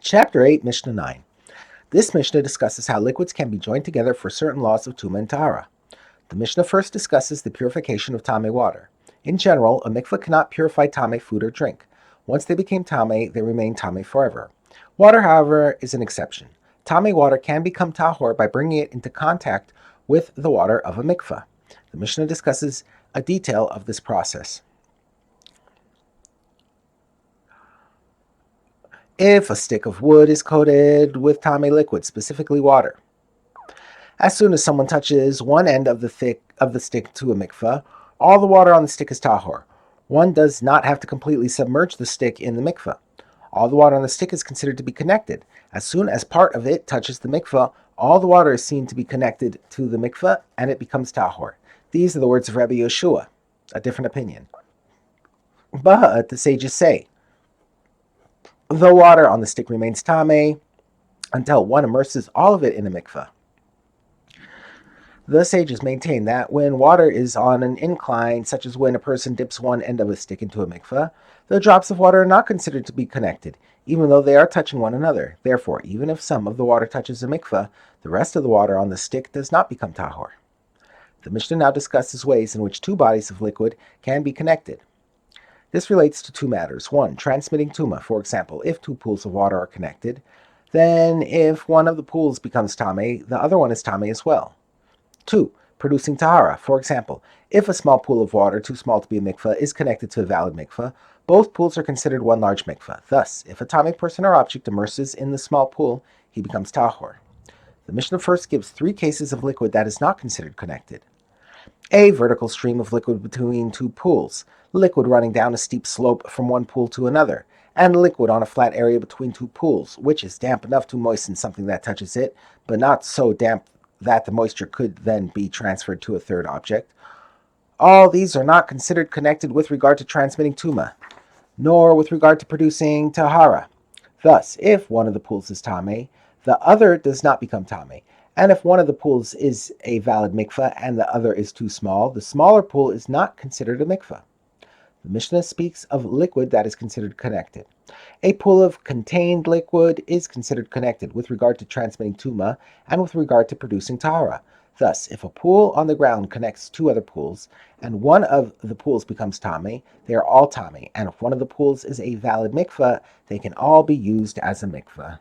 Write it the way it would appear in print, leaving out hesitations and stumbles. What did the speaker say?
Chapter 8, Mishnah 9. This Mishnah discusses how liquids can be joined together for certain laws of Tuma and Tahara. The Mishnah first discusses the purification of Tameh water. In general, a mikveh cannot purify Tameh food or drink. Once they became Tameh, they remain Tameh forever. Water, however, is an exception. Tameh water can become Tahor by bringing it into contact with the water of a mikveh. The Mishnah discusses a detail of this process. If a stick of wood is coated with Tameh liquid, specifically water, as soon as someone touches one end of the stick to a mikveh, all the water on the stick is tahor. One does not have to completely submerge the stick in the mikveh. All the water on the stick is considered to be connected. As soon as part of it touches the mikveh, all the water is seen to be connected to the mikveh, and it becomes tahor. These are the words of Rabbi Yeshua, a different opinion. But the sages say, the water on the stick remains tameh until one immerses all of it in a mikveh. The sages maintain that when water is on an incline, such as when a person dips one end of a stick into a mikveh, the drops of water are not considered to be connected, even though they are touching one another. Therefore, even if some of the water touches a mikveh, the rest of the water on the stick does not become tahor. The Mishnah now discusses ways in which two bodies of liquid can be connected. This relates to two matters. One, transmitting tuma. For example, if two pools of water are connected, then if one of the pools becomes tameh, the other one is tameh as well. 2. Producing tahara. For example, if a small pool of water, too small to be a mikveh, is connected to a valid mikveh, both pools are considered one large mikveh. Thus, if a tameh person or object immerses in the small pool, he becomes tahor. The Mishnah first gives three cases of liquid that is not considered connected. A vertical stream of liquid between two pools, liquid running down a steep slope from one pool to another, and liquid on a flat area between two pools, which is damp enough to moisten something that touches it, but not so damp that the moisture could then be transferred to a third object. All these are not considered connected with regard to transmitting tuma, nor with regard to producing tahara. Thus, if one of the pools is tameh, the other does not become tameh. And if one of the pools is a valid mikveh and the other is too small, the smaller pool is not considered a mikveh. The Mishnah speaks of liquid that is considered connected. A pool of contained liquid is considered connected with regard to transmitting tuma and with regard to producing tahara. Thus, if a pool on the ground connects two other pools, and one of the pools becomes tameh, they are all tameh, and if one of the pools is a valid mikveh, they can all be used as a mikveh.